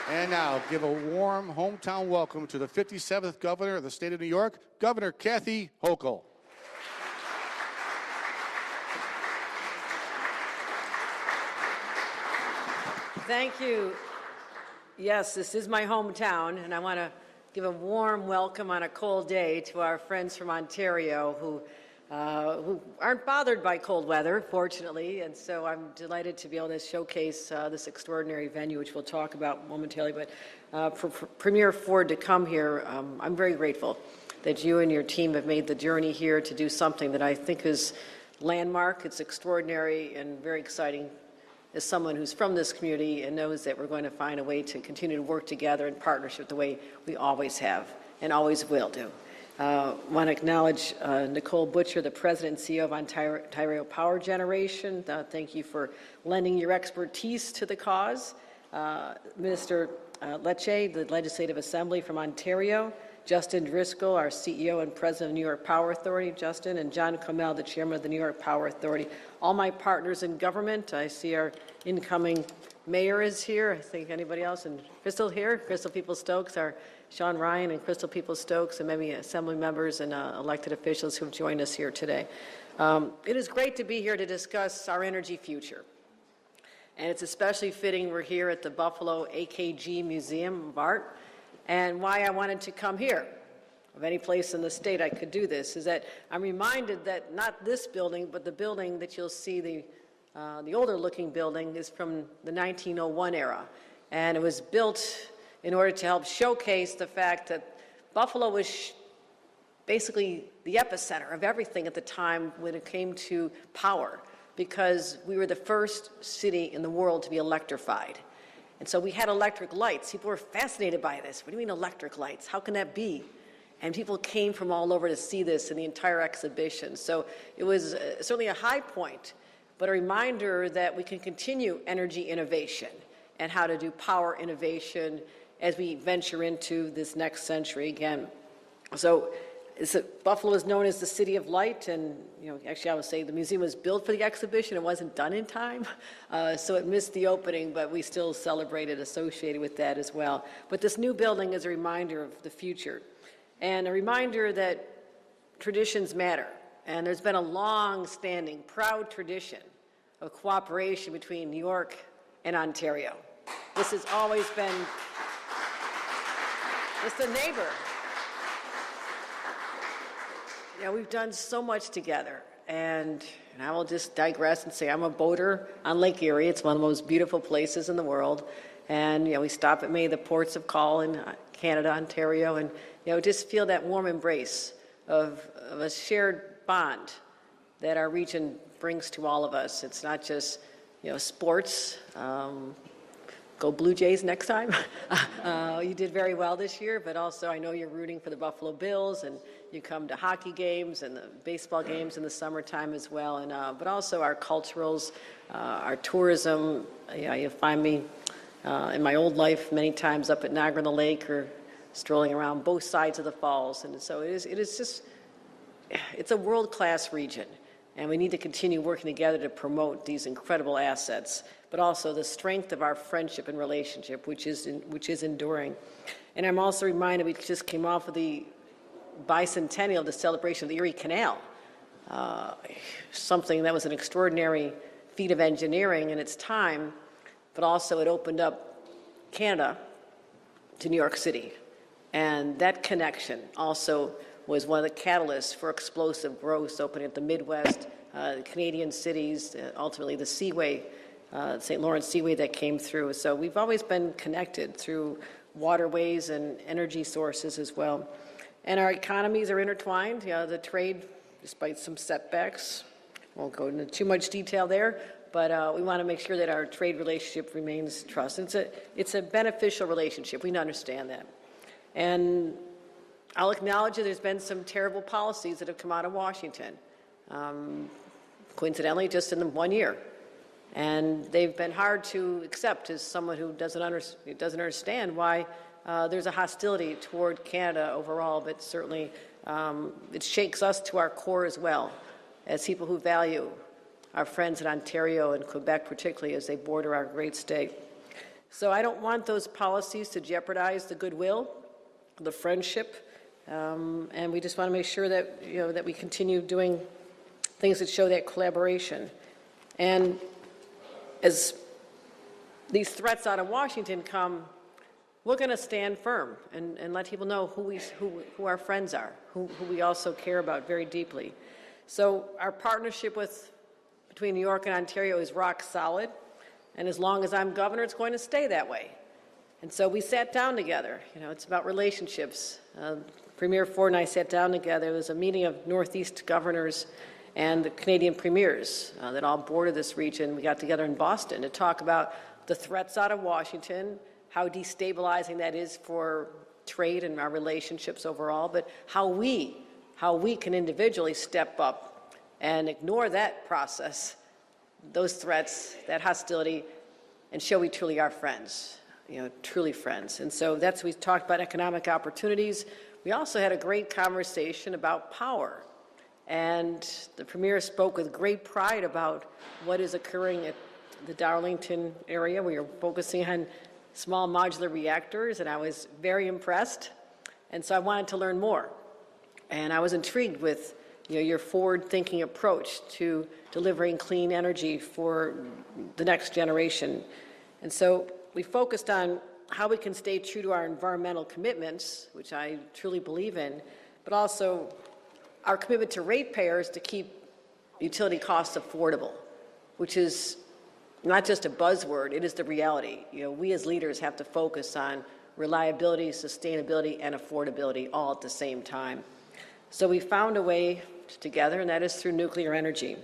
And now, give a warm hometown welcome to the 57th Governor of the State of New York, Governor Kathy Hochul. Thank you. Yes, this is my hometown, and I want to give a warm welcome on a cold day to our friends from Ontario who aren't bothered by cold weather, fortunately, and so I'm delighted to be able to showcase this extraordinary venue, which we'll talk about momentarily. But for Premier Ford to come here, I'm very grateful that you and your team have made the journey here to do something that I think is landmark. It's extraordinary and very exciting as someone who's from this community and knows that we're going to find a way to continue to work together in partnership the way we always have and always will do. I want to acknowledge Nicole Butcher, the President and CEO of Ontario Power Generation. Thank you for lending your expertise to the cause. Minister Lecce, the Legislative Assembly from Ontario. Justin Driscoll, our CEO and President of New York Power Authority, Justin, and John Comel, the Chairman of the New York Power Authority. All my partners in government. I see our incoming mayor is here. I think anybody else? And Crystal here, Crystal Peoples-Stokes, our Sean Ryan and Crystal Peoples-Stokes, and maybe assembly members and elected officials who have joined us here today. It is great to be here to discuss our energy future. And it's especially fitting we're here at the Buffalo AKG Museum of Art. And why I wanted to come here, of any place in the state I could do this, is that I'm reminded that not this building, but the building that you'll see, the older looking building, is from the 1901 era. And it was built in order to help showcase the fact that Buffalo was basically the epicenter of everything at the time when it came to power, because we were the first city in the world to be electrified. And so we had electric lights. People were fascinated by this. What do you mean electric lights? How can that be? And people came from all over to see this in the entire exhibition. So it was certainly a high point, but a reminder that we can continue energy innovation and how to do power innovation as we venture into this next century again. So Buffalo is known as the City of Light, and actually I would say the museum was built for the exhibition. It wasn't done in time, so it missed the opening, but we still celebrated associated with that as well. But this new building is a reminder of the future, and a reminder that traditions matter. And there's been a long-standing, proud tradition of cooperation between New York and Ontario. This has always been, it's a neighbor. We've done so much together, and I will just digress and say I'm a boater on Lake Erie. It's one of the most beautiful places in the world, and we stop at many of the ports of call in Canada, Ontario, and just feel that warm embrace of a shared bond that our region brings to all of us. It's not just sports. Go Blue Jays next time. You did very well this year, but also I know you're rooting for the Buffalo Bills, and you come to hockey games and the baseball games in the summertime as well. And but also our culturals, our tourism. You find me in my old life many times up at Niagara-on-the-Lake or strolling around both sides of the falls. And so it's a world-class region, and we need to continue working together to promote these incredible assets, but also the strength of our friendship and relationship, which is enduring. And I'm also reminded we just came off of the bicentennial, the celebration of the Erie Canal, something that was an extraordinary feat of engineering in its time, but also it opened up Canada to New York City. And that connection also was one of the catalysts for explosive growth, opening up the Midwest, Canadian cities, ultimately the Seaway, St. Lawrence Seaway that came through. So we've always been connected through waterways and energy sources as well. And our economies are intertwined. The trade, despite some setbacks, won't go into too much detail there, but we want to make sure that our trade relationship remains trust. It's a beneficial relationship. We understand that. And I'll acknowledge that there's been some terrible policies that have come out of Washington, coincidentally, just in the 1 year. And they've been hard to accept as someone who doesn't understand why there's a hostility toward Canada overall, but certainly it shakes us to our core as well, as people who value our friends in Ontario and Quebec particularly as they border our great state. So I don't want those policies to jeopardize the goodwill, the friendship, and we just want to make sure that, that we continue doing things that show that collaboration. And as these threats out of Washington come, we're going to stand firm and let people know who our friends are, who we also care about very deeply. So our partnership between New York and Ontario is rock solid, and as long as I'm governor, it's going to stay that way. And so we sat down together. It's about relationships. Premier Ford and I sat down together. There was a meeting of Northeast governors and the Canadian premiers that all border this region. We got together in Boston to talk about the threats out of Washington, how destabilizing that is for trade and our relationships overall, but how we can individually step up and ignore that process, those threats, that hostility, and show we truly are friends, truly friends. And so we talked about economic opportunities. We also had a great conversation about power. And the Premier spoke with great pride about what is occurring at the Darlington area. We are focusing on small modular reactors, and I was very impressed. And so I wanted to learn more. And I was intrigued with your forward-thinking approach to delivering clean energy for the next generation. And so we focused on how we can stay true to our environmental commitments, which I truly believe in, but also our commitment to ratepayers to keep utility costs affordable, which is not just a buzzword, it is the reality. We as leaders have to focus on reliability, sustainability, and affordability all at the same time. So we found a way together, and that is through nuclear energy.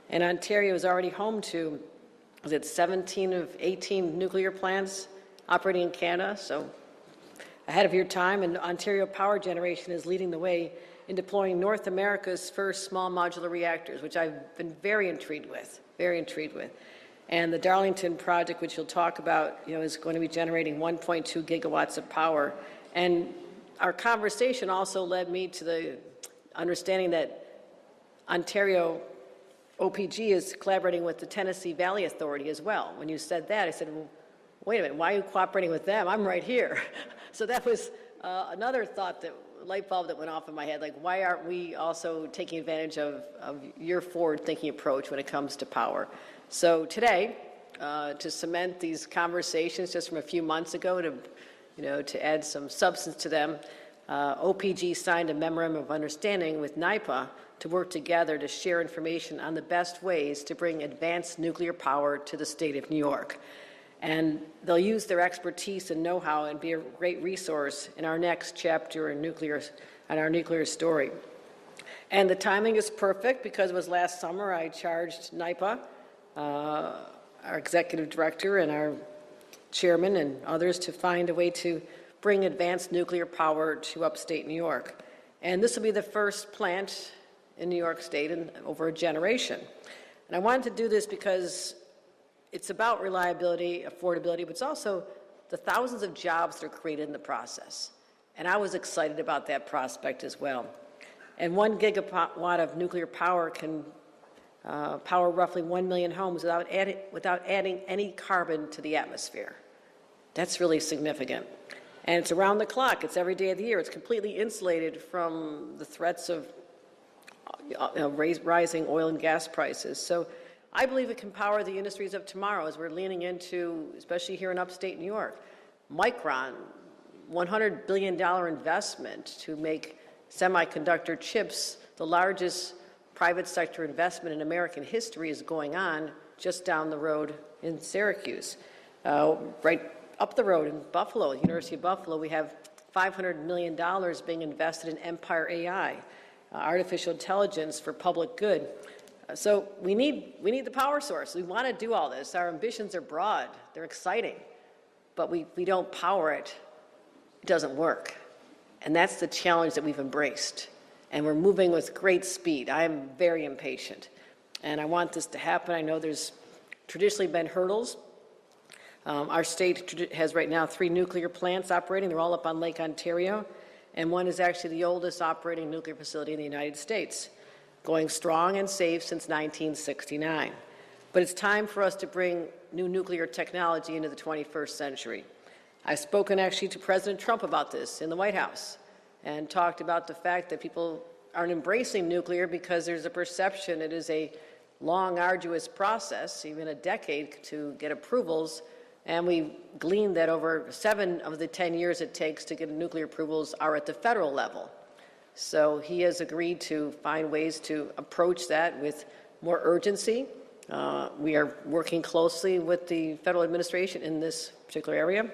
And Ontario is already home to, 17 of 18 nuclear plants operating in Canada, so ahead of your time, and Ontario Power Generation is leading the way in deploying North America's first small modular reactors, which I've been very intrigued with. And the Darlington project, which you'll talk about, is going to be generating 1.2 gigawatts of power. And our conversation also led me to the understanding that Ontario OPG is collaborating with the Tennessee Valley Authority as well. When you said that, I said, well, wait a minute, why are you cooperating with them? I'm right here. So that was another light bulb that went off in my head, like why aren't we also taking advantage of your forward-thinking approach when it comes to power? So today, to cement these conversations just from a few months ago, to add some substance to them, OPG signed a memorandum of understanding with NYPA to work together to share information on the best ways to bring advanced nuclear power to the state of New York. And they'll use their expertise and know-how and be a great resource in our next chapter in our nuclear story. And the timing is perfect because it was last summer I charged NYPA, our executive director and our chairman and others, to find a way to bring advanced nuclear power to upstate New York. And this will be the first plant in New York State in over a generation. And I wanted to do this because it's about reliability, affordability, but it's also the thousands of jobs that are created in the process. And I was excited about that prospect as well. And 1 gigawatt of nuclear power can power roughly 1 million homes without adding any carbon to the atmosphere. That's really significant. And it's around the clock. It's every day of the year. It's completely insulated from the threats of rising oil and gas prices. So I believe it can power the industries of tomorrow as we're leaning into, especially here in upstate New York. Micron, $100 billion investment to make semiconductor chips. The largest private sector investment in American history is going on just down the road in Syracuse. Right up the road in Buffalo, University of Buffalo, we have $500 million being invested in Empire AI, artificial intelligence for public good. So we need the power source. We want to do all this. Our ambitions are broad. They're exciting. But we don't power it. It doesn't work. And that's the challenge that we've embraced. And we're moving with great speed. I am very impatient. And I want this to happen. I know there's traditionally been hurdles. Our state has right now 3 nuclear plants operating. They're all up on Lake Ontario. And one is actually the oldest operating nuclear facility in the United States, going strong and safe since 1969. But it's time for us to bring new nuclear technology into the 21st century. I've spoken actually to President Trump about this in the White House and talked about the fact that people aren't embracing nuclear because there's a perception it is a long, arduous process, even a decade, to get approvals. And we gleaned that over 7 of the 10 years it takes to get nuclear approvals are at the federal level. So he has agreed to find ways to approach that with more urgency. We are working closely with the federal administration in this particular area.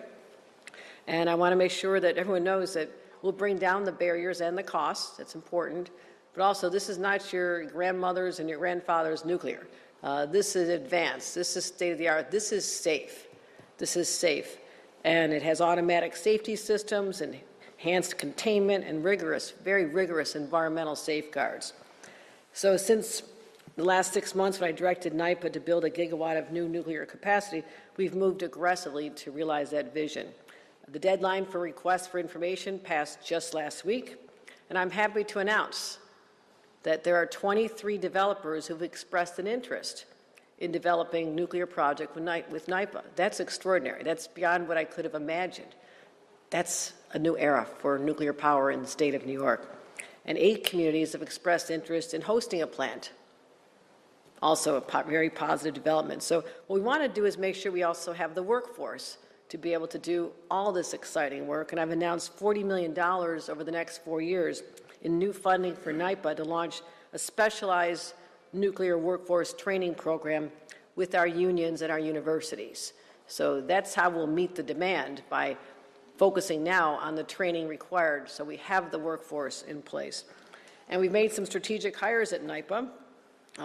And I want to make sure that everyone knows that we'll bring down the barriers and the costs. That's important. But also, this is not your grandmother's and your grandfather's nuclear. This is advanced. This is state-of-the-art. This is safe. This is safe. And it has automatic safety systems and enhanced containment and rigorous, very rigorous environmental safeguards. So since the last 6 months when I directed NYPA to build 1 gigawatt of new nuclear capacity, we've moved aggressively to realize that vision. The deadline for requests for information passed just last week, and I'm happy to announce that there are 23 developers who've expressed an interest in developing nuclear project with NYPA. That's extraordinary. That's beyond what I could have imagined. That's a new era for nuclear power in the state of New York. And 8 communities have expressed interest in hosting a plant. Also a very positive development. So what we want to do is make sure we also have the workforce to be able to do all this exciting work. And I've announced $40 million over the next 4 years in new funding for NYPA to launch a specialized nuclear workforce training program with our unions and our universities. So that's how we'll meet the demand, by focusing now on the training required so we have the workforce in place. And we've made some strategic hires at NYPA.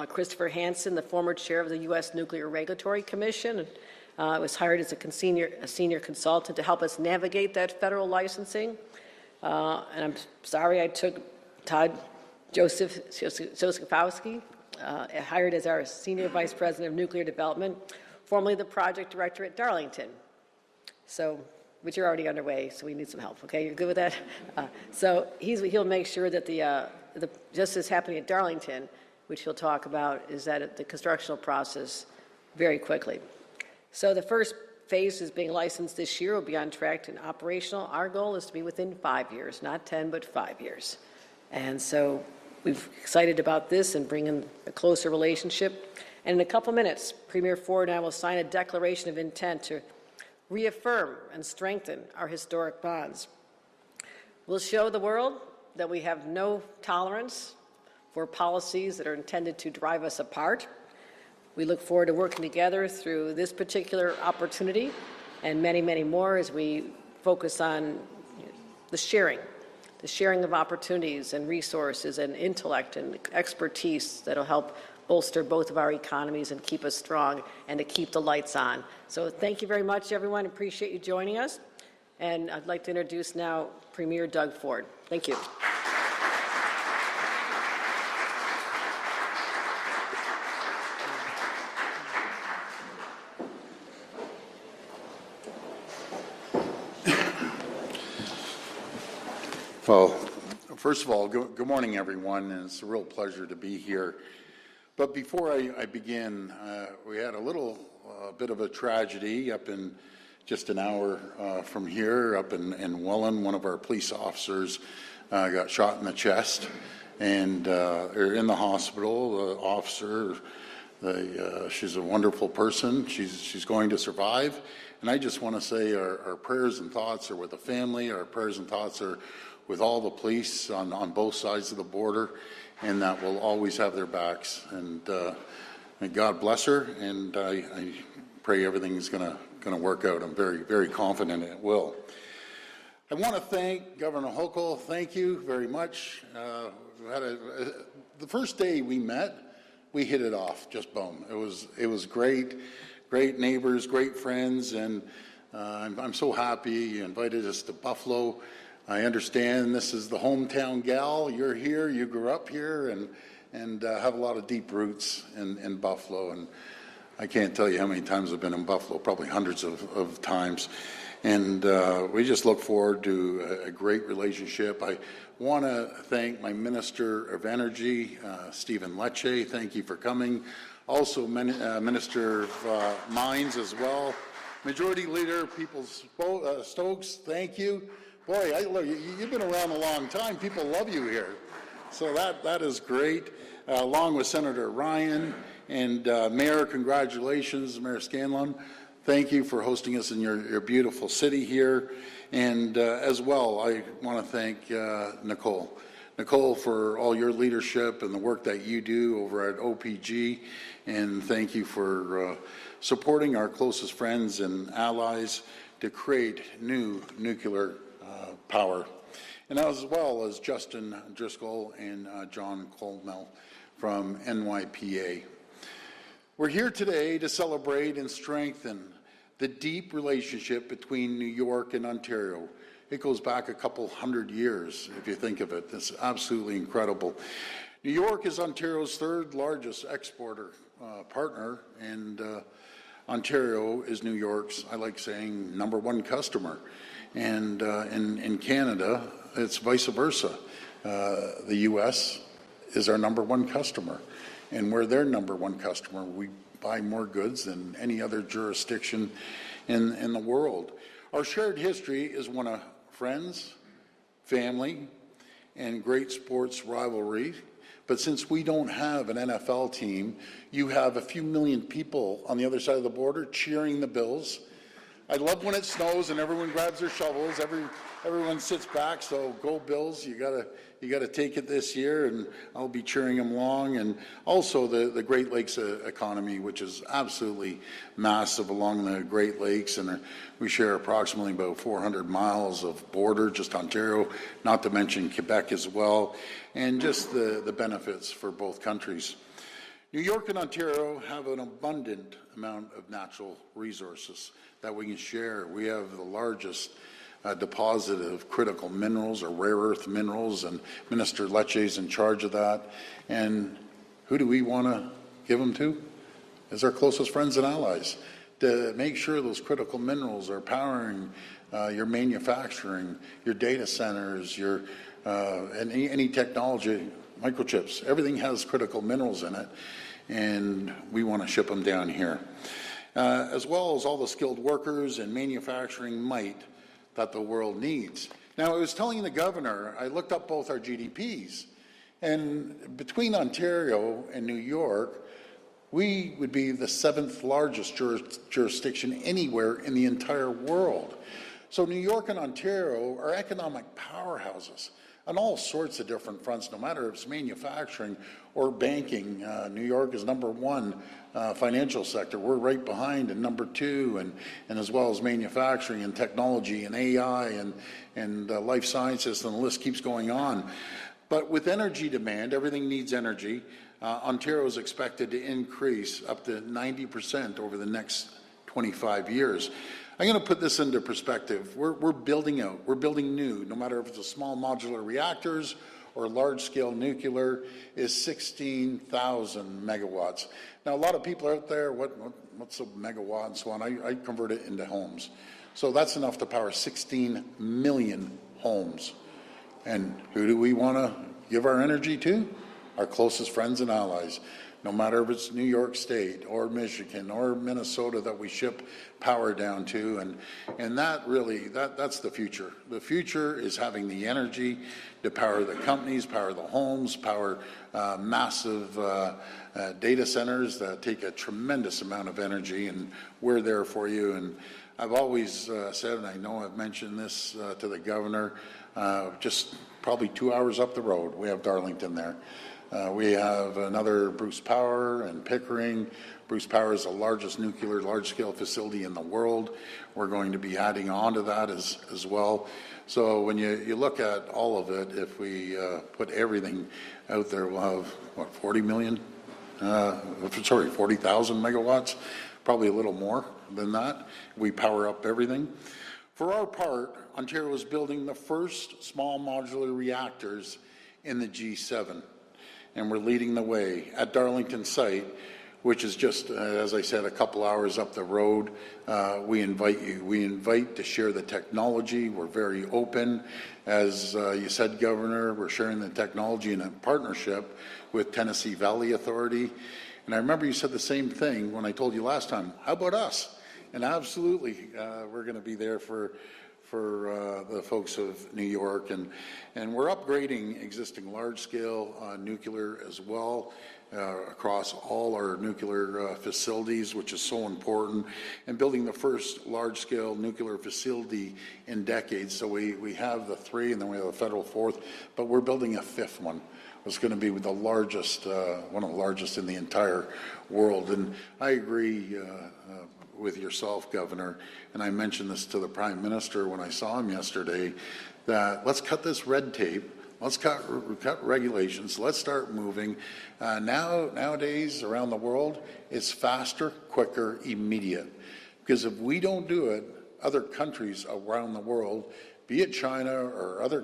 Christopher Hansen, the former chair of the U.S. Nuclear Regulatory Commission, was hired as a senior consultant to help us navigate that federal licensing. And I'm sorry I took Todd Josephowski, hired as our Senior Vice President of Nuclear Development, formerly the project director at Darlington. So, which are already underway, so we need some help, okay? You're good with that? So he'll make sure that just as happening at Darlington, which he'll talk about, is that the constructional process very quickly. So the first phase is being licensed this year. Will be on track and operational. Our goal is to be within 5 years, not 10, but 5 years. And so we're excited about this and bringing a closer relationship. And in a couple minutes, Premier Ford and I will sign a declaration of intent to reaffirm and strengthen our historic bonds. We'll show the world that we have no tolerance for policies that are intended to drive us apart. We look forward to working together through this particular opportunity and many, many more as we focus on the sharing of opportunities and resources and intellect and expertise that will help bolster both of our economies and keep us strong and to keep the lights on. So thank you very much, everyone. Appreciate you joining us. And I'd like to introduce now Premier Doug Ford. Thank you. Well, first of all, good morning, everyone, and it's a real pleasure to be here. But before I begin, we had a little bit of a tragedy up in just an hour from here, up in Welland. One of our police officers got shot in the chest, and they're in the hospital. The officer, she's a wonderful person. She's going to survive. And I just want to say our prayers and thoughts are with the family. Our prayers and thoughts are with all the police on both sides of the border, and that we'll always have their backs. And may God bless her, and I pray everything's going to work out. I'm very, very confident it will. I want to thank Governor Hochul. Thank you very much. The first day we met, we hit it off, just boom. It was great neighbors, great friends, and I'm so happy you invited us to Buffalo. I understand this is the hometown gal. You're here, you grew up here, and have a lot of deep roots in Buffalo. And I can't tell you how many times I've been in Buffalo, probably hundreds of times. And we just look forward to a great relationship. I want to thank my Minister of Energy, Stephen Lecce. Thank you for coming. Also, Minister of Mines as well. Majority Leader Stokes, thank you. Boy, look, you've been around a long time. People love you here. So that is great. Along with Senator Ryan and Mayor, congratulations, Mayor Scanlon. Thank you for hosting us in your beautiful city here. And as well, I want to thank Nicole. Nicole, for all your leadership and the work that you do over at OPG. And thank you for supporting our closest friends and allies to create new nuclear power. And as well as Justin Driscoll and John Colmel from NYPA. We're here today to celebrate and strengthen the deep relationship between New York and Ontario. It goes back a couple hundred years, if you think of it. It's absolutely incredible. New York is Ontario's third largest exporter partner, and Ontario is New York's, I like saying, #1 customer. And in Canada, it's vice versa. The U.S. is our #1 customer, and we're their #1 customer. We buy more goods than any other jurisdiction in the world. Our shared history is one of friends, family, and great sports rivalry. But since we don't have an NFL team, you have a few million people on the other side of the border cheering the Bills. I love when it snows and everyone grabs their shovels. Everyone sits back. So go Bills! You gotta take it this year, and I'll be cheering them along. And also the Great Lakes economy, which is absolutely massive along the Great Lakes, and we share approximately about 400 miles of border, just Ontario, not to mention Quebec as well, and just the benefits for both countries. New York and Ontario have an abundant amount of natural resources that we can share. We have the largest deposit of critical minerals or rare earth minerals, and Minister Lecce is in charge of that. And who do we want to give them to? Is our closest friends and allies, to make sure those critical minerals are powering your manufacturing, your data centers, and any technology, microchips. Everything has critical minerals in it, and we want to ship them down here. As well as all the skilled workers and manufacturing might that the world needs. Now, I was telling the governor, I looked up both our GDPs, and between Ontario and New York, we would be the 7th largest jurisdiction anywhere in the entire world. So New York and Ontario are economic powerhouses on all sorts of different fronts, no matter if it's manufacturing or banking. New York is #1 financial sector. We're right behind in #2, and as well as manufacturing and technology and AI and life sciences, and the list keeps going on. But with energy demand, everything needs energy. Ontario is expected to increase up to 90% over the next 25 years. I'm going to put this into perspective. We're building out, we're building new, no matter if it's a small modular reactors or large-scale nuclear, is 16,000 megawatts. Now, a lot of people out there, what's a megawatt and so on? I convert it into homes. So that's enough to power 16 million homes. And who do we want to give our energy to? Our closest friends and allies. No matter if it's New York State or Michigan or Minnesota that we ship power down to, and that really, that's the future. The future is having the energy to power the companies, power the homes, power massive data centers that take a tremendous amount of energy, and we're there for you. And I've always said, and I know I've mentioned this to the governor, just probably 2 hours up the road, we have Darlington there. We have another Bruce Power and Pickering. Bruce Power is the largest nuclear large-scale facility in the world. We're going to be adding on to that as well. So when you look at all of it, if we put everything out there, we'll have, what, 40,000 megawatts, probably a little more than that. We power up everything. For our part, Ontario is building the first small modular reactors in the G7. And we're leading the way at Darlington site, which is just, as I said, a couple hours up the road. We invite you. We invite to share the technology. We're very open. As you said, Governor, we're sharing the technology in a partnership with Tennessee Valley Authority. And I remember you said the same thing when I told you last time, how about us? And absolutely, we're going to be there for the folks of New York, and we're upgrading existing large-scale nuclear as well across all our nuclear facilities, which is so important, and building the first large-scale nuclear facility in decades. So we have the 3, and then we have a federal 4th, but we're building a 5th one. It's going to be the largest, one of the largest in the entire world. And I agree with yourself, Governor, and I mentioned this to the Prime Minister when I saw him yesterday, that let's cut this red tape, let's cut regulations, let's start moving. Nowadays, around the world, it's faster, quicker, immediate. Because if we don't do it, other countries around the world, be it China or other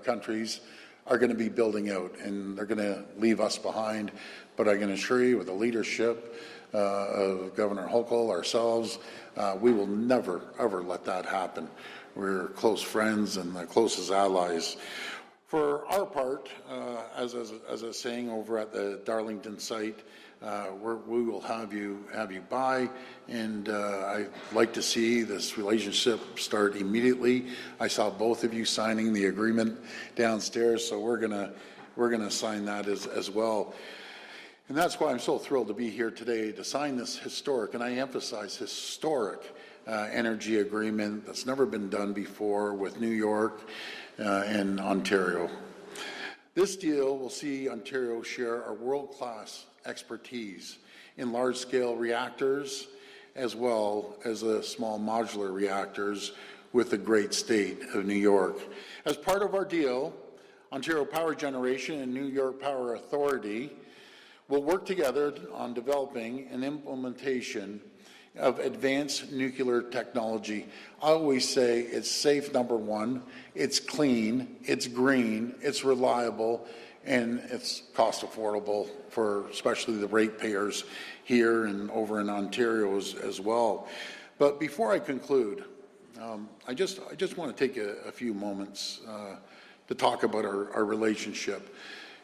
countries, are going to be building out, and they're going to leave us behind. But I can assure you, with the leadership of Governor Hochul, ourselves, we will never, ever let that happen. We're close friends and the closest allies. For our part, as I was saying over at the Darlington site, we will have you by, and I'd like to see this relationship start immediately. I saw both of you signing the agreement downstairs, so we're gonna sign that as well. And that's why I'm so thrilled to be here today to sign this historic, and I emphasize historic, energy agreement that's never been done before with New York and Ontario. This deal will see Ontario share our world-class expertise in large-scale reactors as well as the small modular reactors with the great state of New York. As part of our deal, Ontario Power Generation and New York Power Authority will work together on developing an implementation of advanced nuclear technology. I always say it's safe, number one, it's clean, it's green, it's reliable, and it's cost affordable for especially the ratepayers here and over in Ontario as well. But before I conclude, I just want to take a few moments to talk about our relationship.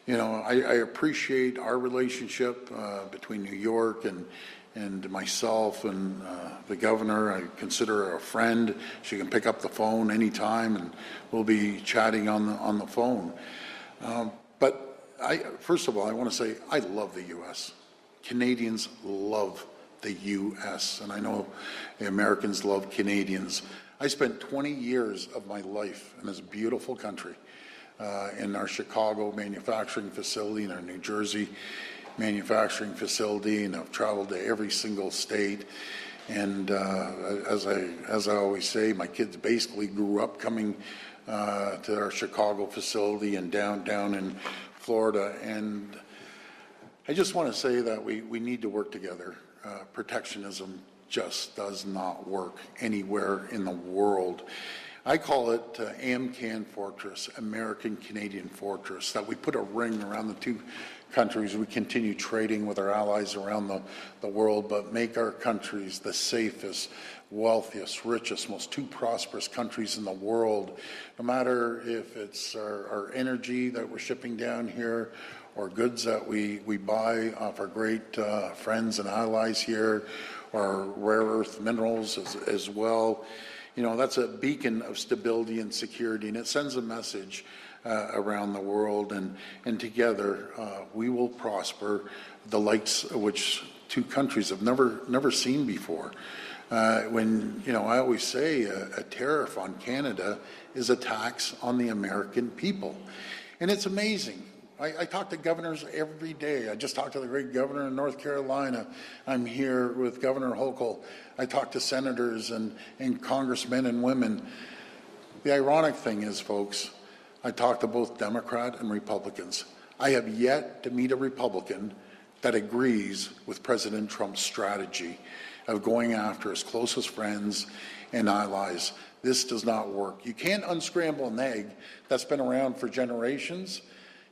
You know, I appreciate our relationship between New York and myself and the governor. I consider her a friend. She can pick up the phone anytime, and we'll be chatting on the phone. But first of all, I want to say I love the U.S. Canadians love the U.S., and I know the Americans love Canadians. I spent 20 years of my life in this beautiful country, in our Chicago manufacturing facility, in our New Jersey manufacturing facility, and I've traveled to every single state. And as I always say, my kids basically grew up coming to our Chicago facility and down in Florida. And I just want to say that we need to work together. Protectionism just does not work anywhere in the world. I call it AMCAN Fortress, American-Canadian Fortress, that we put a ring around the two countries. We continue trading with our allies around the world, but make our countries the safest, wealthiest, richest, most two prosperous countries in the world. No matter if it's our energy that we're shipping down here or goods that we buy off our great friends and allies here, or rare earth minerals as well. You know, that's a beacon of stability and security, and it sends a message around the world, and together we will prosper, the likes of which two countries have never seen before. When, you know, I always say a tariff on Canada is a tax on the American people. And it's amazing. I talk to governors every day. I just talked to the great governor in North Carolina. I'm here with Governor Hochul. I talk to senators and congressmen and women. The ironic thing is, folks, I talk to both Democrat and Republicans. I have yet to meet a Republican that agrees with President Trump's strategy of going after his closest friends and allies. This does not work. You can't unscramble an egg that's been around for generations.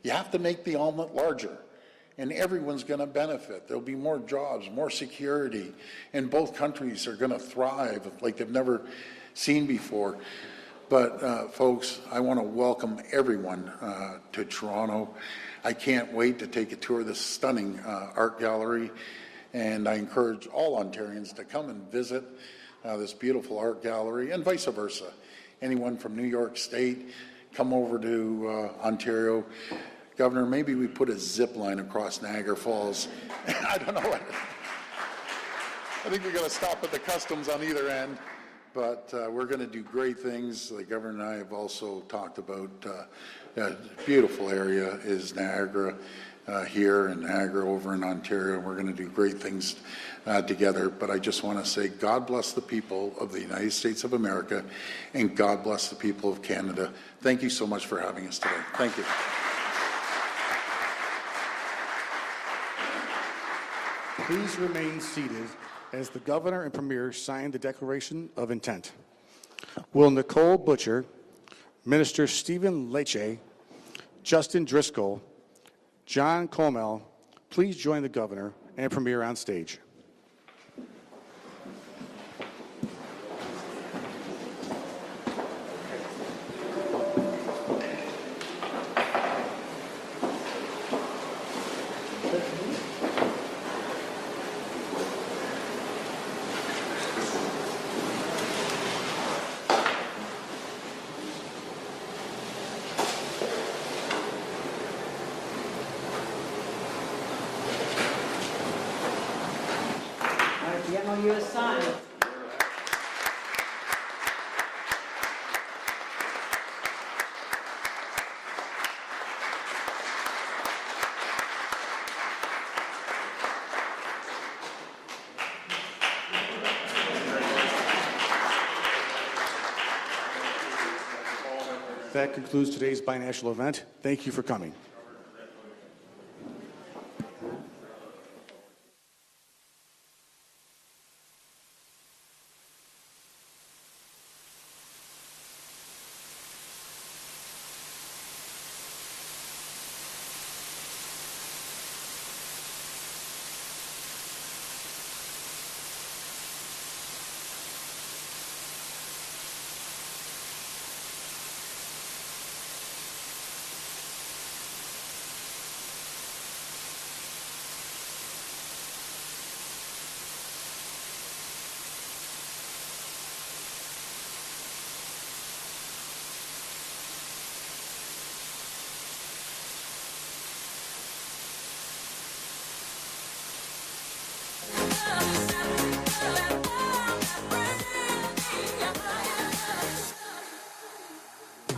You have to make the omelet larger, and everyone's going to benefit. There'll be more jobs, more security, and both countries are going to thrive like they've never seen before. But folks, I want to welcome everyone to Toronto. I can't wait to take a tour of this stunning art gallery, and I encourage all Ontarians to come and visit this beautiful art gallery, and vice versa. Anyone from New York State, come over to Ontario. Governor, maybe we put a zip line across Niagara Falls. I don't know. I think we got to stop at the customs on either end, but we're going to do great things. The governor and I have also talked about a beautiful area is Niagara here and Niagara over in Ontario. We're going to do great things together. But I just want to say God bless the people of the United States of America, and God bless the people of Canada. Thank you so much for having us today. Thank you. Please remain seated as the Governor and Premier sign the Declaration of Intent. Will Nicole Butcher, Minister Stephen Lecce, Justin Driscoll, John Comel, please join the Governor and Premier on stage. The MOU is signed. That concludes today's binational event. Thank you for coming.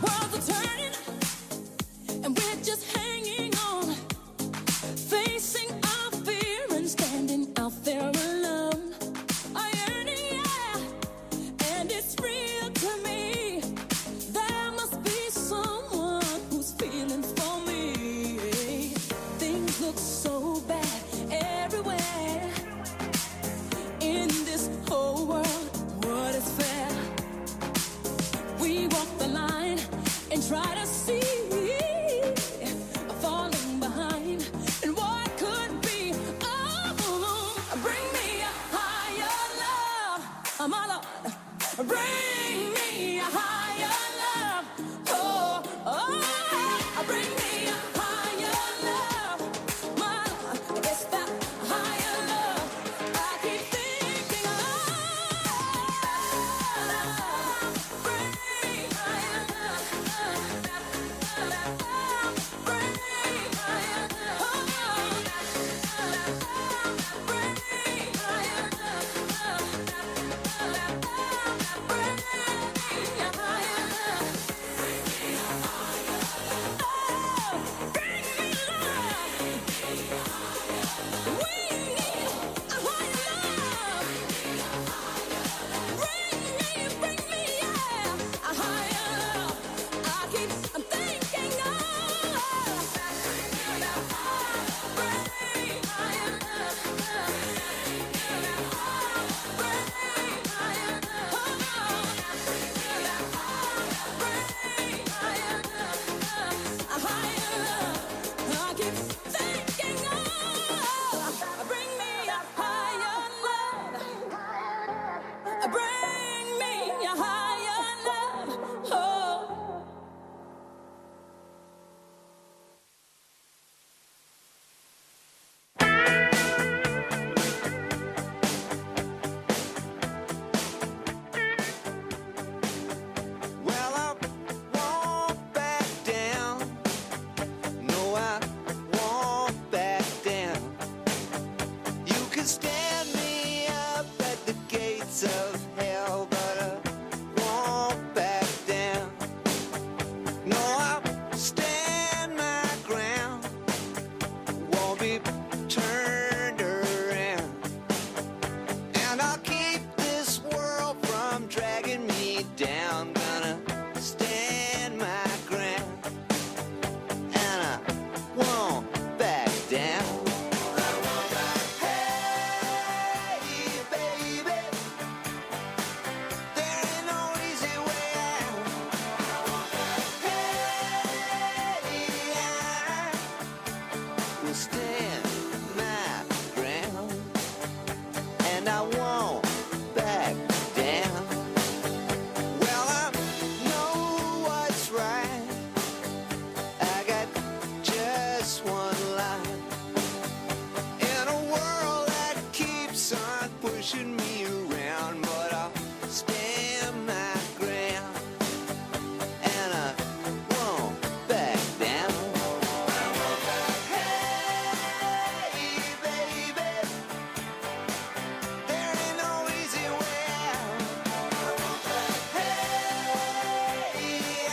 Worlds are turning, and we're just hanging on, facing our fear and standing out there alone. I yearning, yeah, and it's real to me. There must be someone who's feeling for me. Things look so bad everywhere in this whole world. What is fair? We walk the line and try to see falling behind and what could be. Oh, bring me a higher love, my Lord. Bring me a higher love. Oh, oh, bring me a higher love, my Lord. It's that higher love I keep thinking of. Bring higher love. Bring me around, but I'll stand my ground, and I won't back down. Hey, baby, there ain't no easy way out. Hey, I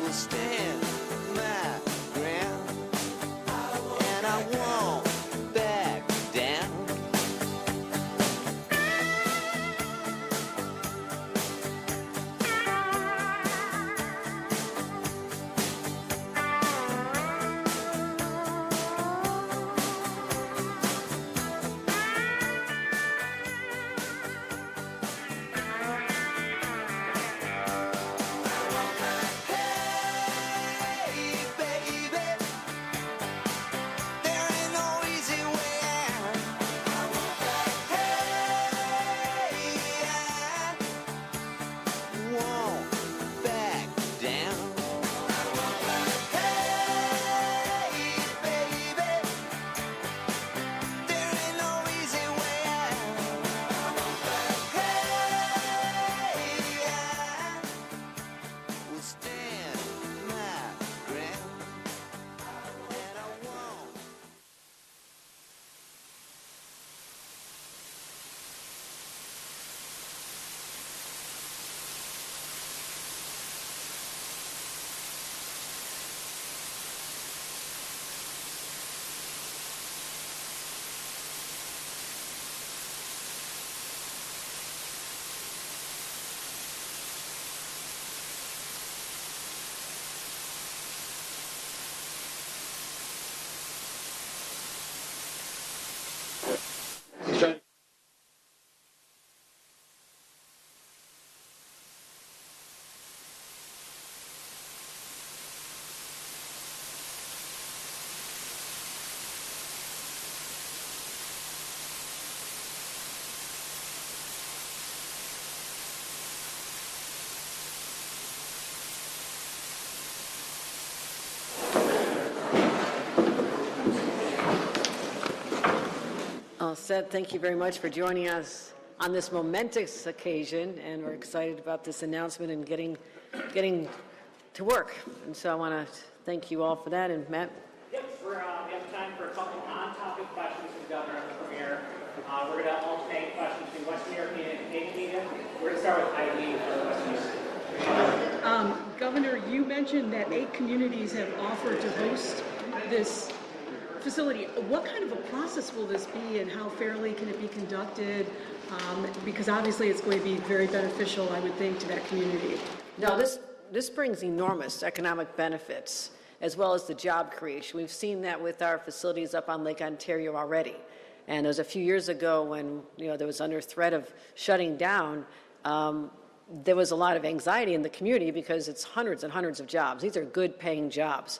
will stand my ground, and I won't back down. Hey, baby, there ain't no easy way out. Hey, I won't back down. Hey, baby, there ain't no easy way out. Hey, I will stand my ground, and I won't. All set. Thank you very much for joining us on this momentous occasion, and we're excited about this announcement and getting to work. And so I want to thank you all for that. And Matt? Yep, we have time for a couple on-topic questions to the governor and the premier. We're going to alternate questions between Western European and Canadian media. We're going to start with ID for Western Europe. Governor, you mentioned that 8 communities have offered to host this facility. What kind of a process will this be, and how fairly can it be conducted? Because obviously it's going to be very beneficial, I would think, to that community. No, this brings enormous economic benefits as well as the job creation. We've seen that with our facilities up on Lake Ontario already. And it was a few years ago when there was under threat of shutting down. There was a lot of anxiety in the community because it's hundreds and hundreds of jobs. These are good paying jobs.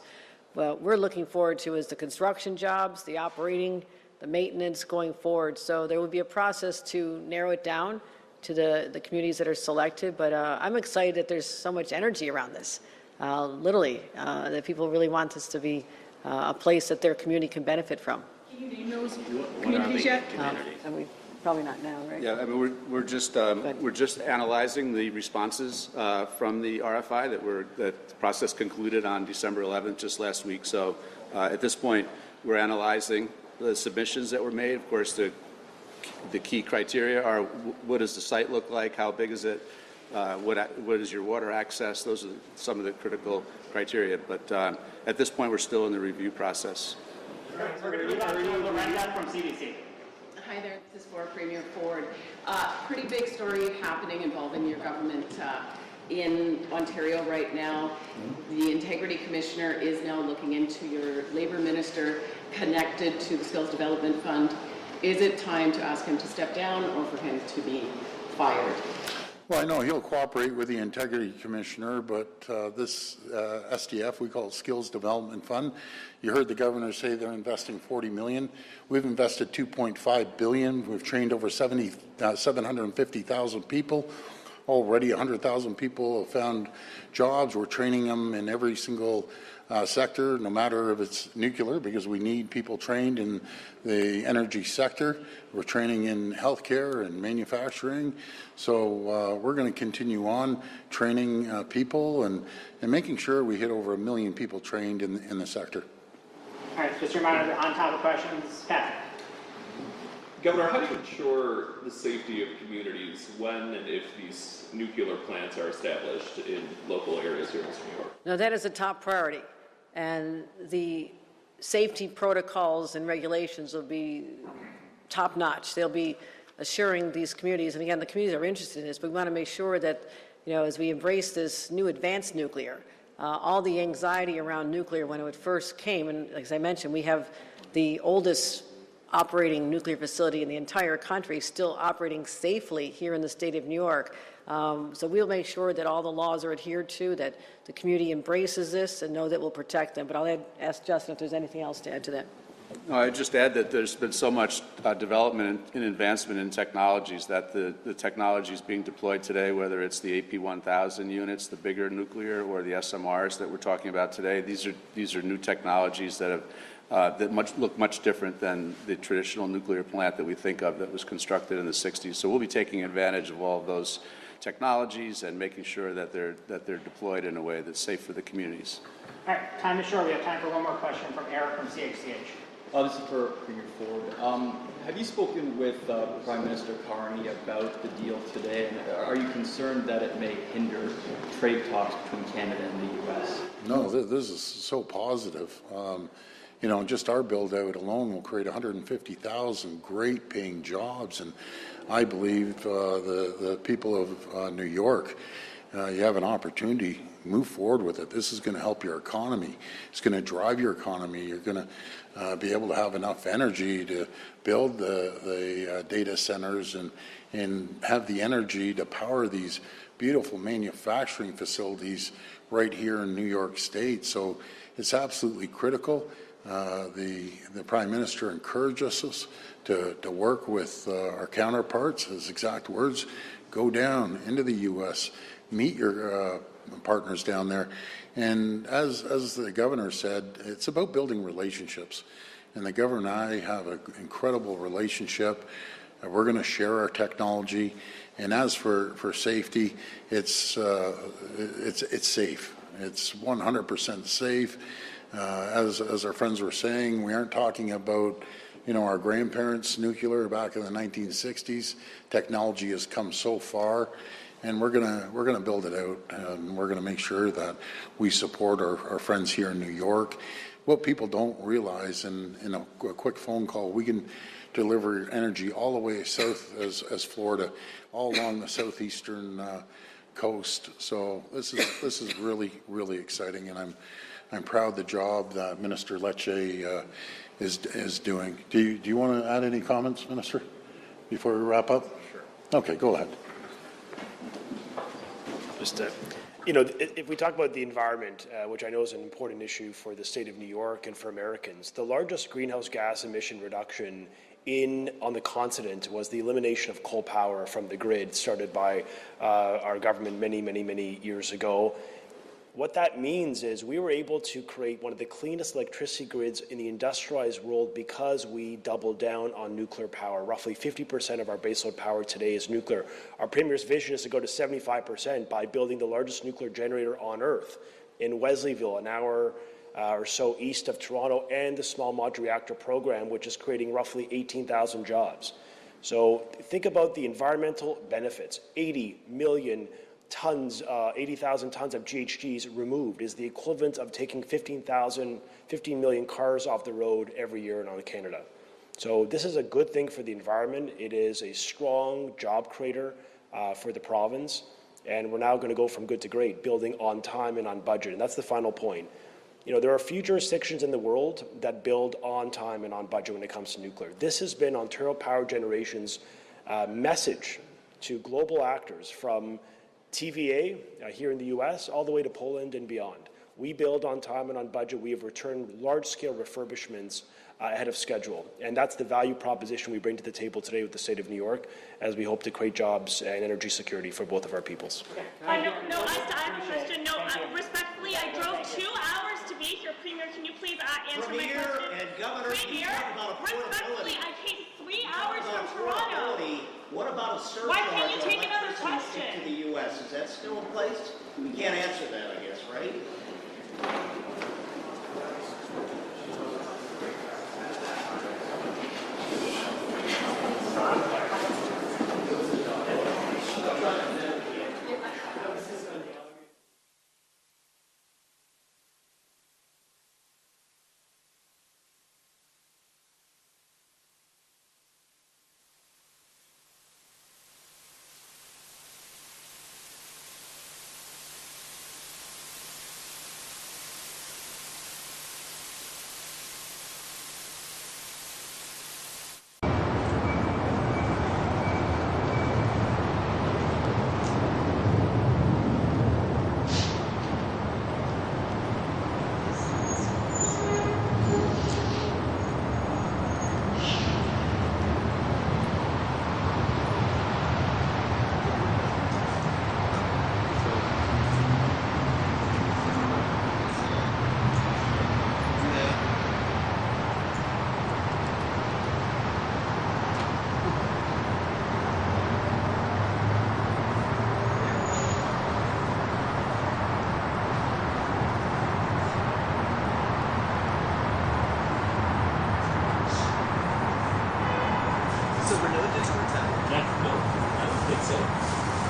What we're looking forward to is the construction jobs, the operating, the maintenance going forward. So there will be a process to narrow it down to the communities that are selected. But I'm excited that there's so much energy around this. Literally, that people really want this to be a place that their community can benefit from. Can you name those communities yet? And we probably not now, right? Yeah, I mean, we're just analyzing the responses from the RFI that the process concluded on December 11th, just last week. So at this point, we're analyzing the submissions that were made. Of course, the key criteria are: what does the site look like? How big is it? What is your water access? Those are some of the critical criteria. But at this point, we're still in the review process. We're going to do that to Loretta from CBC. Hi there, this is for Premier Ford. Pretty big story happening involving your government in Ontario right now. The Integrity Commissioner is now looking into your Labour Minister connected to the Skills Development Fund. Is it time to ask him to step down or for him to be fired? Well, I know he'll cooperate with the Integrity Commissioner, but this SDF, we call it Skills Development Fund. You heard the governor say they're investing $40 million. We've invested $2.5 billion. We've trained over 750,000 people. already 100,000 people have found jobs. We're training them in every single sector, no matter if it's nuclear, because we need people trained in the energy sector. We're training in healthcare and manufacturing. So we're going to continue on training people and making sure we hit over 1 million people trained in the sector. All right, just a reminder, on-topic questions. Patrick. Governor, how do you ensure the safety of communities when and if these nuclear plants are established in local areas here in New York? Now, that is a top priority, and the safety protocols and regulations will be top-notch. They'll be assuring these communities, and again, the communities are interested in this, but we want to make sure that, as we embrace this new advanced nuclear, all the anxiety around nuclear when it first came, and as I mentioned, we have the oldest operating nuclear facility in the entire country, still operating safely here in the state of New York. So we'll make sure that all the laws are adhered to, that the community embraces this and know that we'll protect them. But I'll ask Justin if there's anything else to add to that. No, I'd just add that there's been so much development and advancement in technologies that the technologies being deployed today, whether it's the AP1000 units, the bigger nuclear, or the SMRs that we're talking about today, these are new technologies that have look much different than the traditional nuclear plant that we think of that was constructed in the 60s. So we'll be taking advantage of all of those technologies and making sure that they're deployed in a way that's safe for the communities. All right, time is short. We have time for one more question from Eric from CHCH. This is for Premier Ford. Have you spoken with Prime Minister Carney about the deal today, and are you concerned that it may hinder trade talks between Canada and the U.S.? No, this is so positive. Just our build-out alone will create 150,000 great-paying jobs, and I believe the people of New York, you have an opportunity. Move forward with it. This is going to help your economy. It's going to drive your economy. You're going to be able to have enough energy to build the data centers and have the energy to power these beautiful manufacturing facilities right here in New York State. So it's absolutely critical. The Prime Minister encourages us to work with our counterparts. His exact words: go down into the U.S., meet your partners down there. And as the governor said, it's about building relationships. And the governor and I have an incredible relationship. We're going to share our technology. And as for safety, it's safe. It's 100% safe. As our friends were saying, we aren't talking about our grandparents' nuclear back in the 1960s. Technology has come so far. And we're gonna build it out, and we're gonna make sure that we support our friends here in New York. What people don't realize, in a quick phone call, we can deliver energy all the way south as Florida, all along the southeastern coast. So this is really, really exciting, and I'm proud the job that Minister Lecce is doing. Do you want to add any comments, Minister, before we wrap up? Sure. Okay, go ahead. Just, if we talk about the environment, which I know is an important issue for the state of New York and for Americans, the largest greenhouse gas emission reduction on the continent was the elimination of coal power from the grid, started by our government many years ago. What that means is we were able to create one of the cleanest electricity grids in the industrialized world because we doubled down on nuclear power. Roughly 50% of our baseload power today is nuclear. Our Premier's vision is to go to 75% by building the largest nuclear generator on Earth in Wesleyville, an hour or so east of Toronto, and the small modular reactor program, which is creating roughly 18,000 jobs. So think about the environmental benefits. 80,000 tons of GHGs removed is the equivalent of taking 15 million cars off the road every year in Canada. So this is a good thing for the environment. It is a strong job creator for the province, and we're now going to go from good to great, building on time and on budget, and that's the final point. There are few jurisdictions in the world that build on time and on budget when it comes to nuclear. This has been Ontario Power Generation's message to global actors, from TVA here in the U.S. all the way to Poland and beyond. We build on time and on budget. We have returned large-scale refurbishments ahead of schedule. And that's the value proposition we bring to the table today with the state of New York as we hope to create jobs and energy security for both of our peoples. I have a question. Respectfully, I drove 2 hours to be here. Premier, can you please answer my question? Premier and Governor, Premier, respectfully, I came 3 hours from Toronto. Toronto. What about a surcharge Why can't you take on another electricity question? to the U.S.? Is that still in place? We can't answer that, I guess, right? So we're no district. That's no, I don't think so.